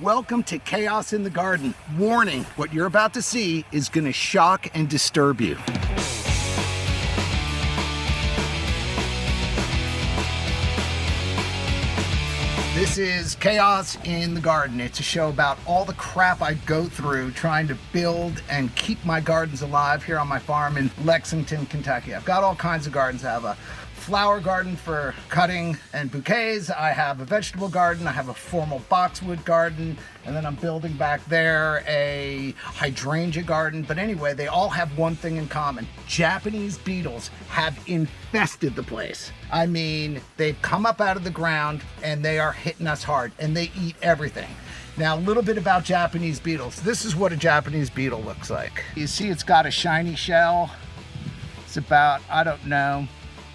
Welcome to Chaos in the Garden. Warning, what you're about to see is going to shock and disturb you. This is Chaos in the Garden. It's a show about all the crap I go through trying to build and keep my gardens alive here on my farm in Lexington, Kentucky. I've got all kinds of gardens. I have a flower garden for cutting and bouquets. I have a vegetable garden. I have a formal boxwood garden. And then I'm building back there a hydrangea garden. But anyway, they all have one thing in common. Japanese beetles have infested the place. I mean, they've come up out of the ground and they are hitting us hard and they eat everything. Now, a little bit about Japanese beetles. This is what a Japanese beetle looks like. You see it's got a shiny shell. It's about, I don't know,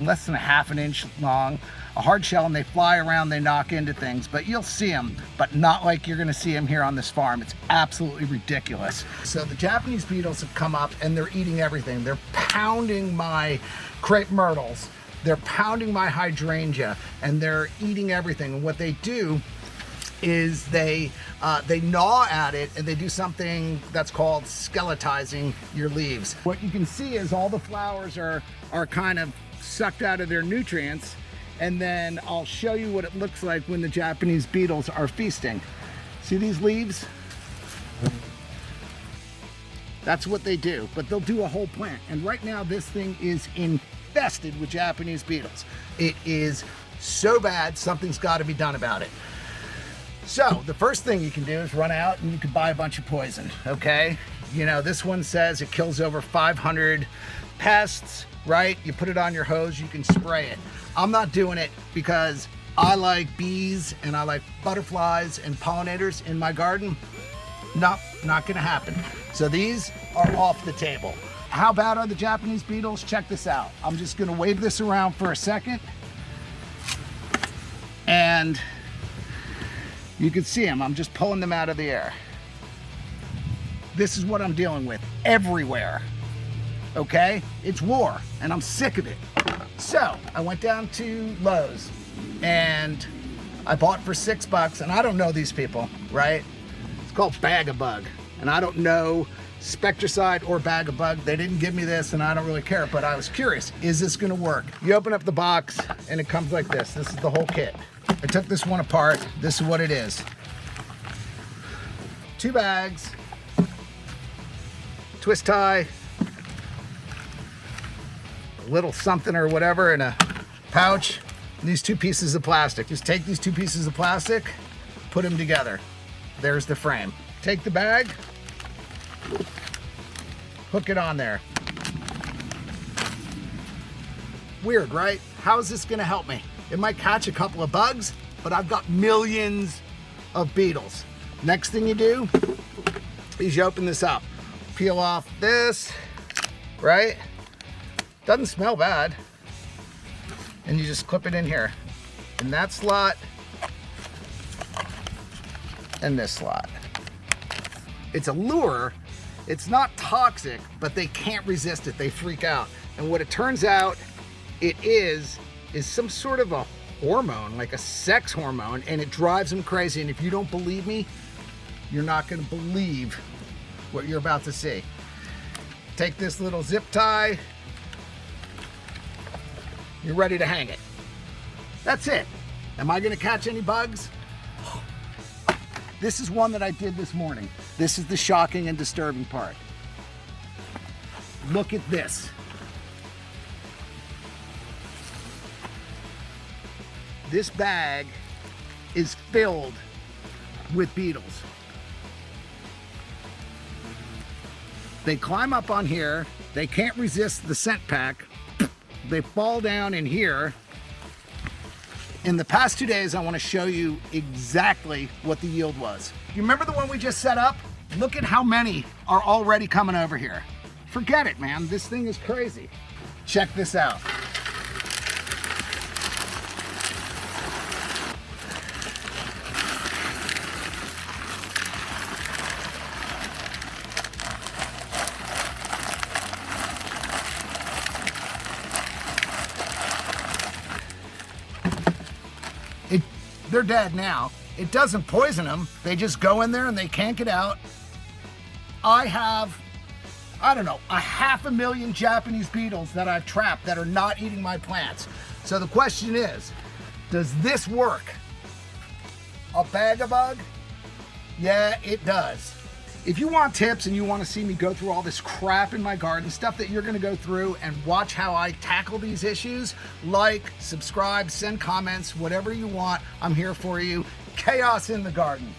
less than a half an inch long, a hard shell, and they fly around, they knock into things, but you'll see them, but not like you're gonna see them here on this farm. It's absolutely ridiculous. So the Japanese beetles have come up and they're eating everything. They're pounding my crepe myrtles, they're pounding my hydrangea, and they're eating everything. And what they do is they gnaw at it and they do something that's called skeletizing your leaves. What you can see is all the flowers are kind of sucked out of their nutrients, and then I'll show you what it looks like when the Japanese beetles are feasting. See these leaves? That's what they do, but they'll do a whole plant. And right now this thing is infested with Japanese beetles. It is so bad, something's got to be done about it. So the first thing you can do is run out and you can buy a bunch of poison, okay? You know, this one says it kills over 500 pests, right? You put it on your hose, you can spray it. I'm not doing it because I like bees and I like butterflies and pollinators in my garden. Nope, not gonna happen. So these are off the table. How bad are the Japanese beetles? Check this out. I'm just gonna wave this around for a second. And you can see them, I'm just pulling them out of the air. This is what I'm dealing with everywhere. Okay? It's war, and I'm sick of it. So, I went down to Lowe's, and I bought for $6, and I don't know these people, right? It's called Bag of Bug, and I don't know Spectricide or Bag of Bug. They didn't give me this, and I don't really care, but I was curious, is this gonna work? You open up the box, and it comes like this. This is the whole kit. I took this one apart. This is what it is. 2 bags, twist tie, a little something or whatever in a pouch, and these 2 pieces of plastic. Just take these 2 pieces of plastic, put them together. There's the frame. Take the bag, hook it on there. Weird, right? How is this gonna help me? It might catch a couple of bugs, but I've got millions of beetles. Next thing you do is you open this up. Peel off this, right? Doesn't smell bad. And you just clip it in here. In that slot, and this slot. It's a lure. It's not toxic, but they can't resist it. They freak out. And what it turns out it is some sort of a hormone, like a sex hormone, and it drives them crazy. And if you don't believe me, you're not gonna believe what you're about to see. Take this little zip tie, you're ready to hang it. That's it. Am I gonna catch any bugs? This is one that I did this morning. This is the shocking and disturbing part. Look at this. This bag is filled with beetles. They climb up on here, they can't resist the scent pack, they fall down in here. In the past 2 days, I want to show you exactly what the yield was. You remember the one we just set up? Look at how many are already coming over here. Forget it, man, this thing is crazy. Check this out. They're dead now. It doesn't poison them. They just go in there and they can't get out. I have, I don't know, 500,000 Japanese beetles that I've trapped that are not eating my plants. So the question is, does this work? A bag-a-bug? Yeah, it does. If you want tips and you want to see me go through all this crap in my garden, stuff that you're going to go through and watch how I tackle these issues, like, subscribe, send comments, whatever you want, I'm here for you. Chaos in the garden.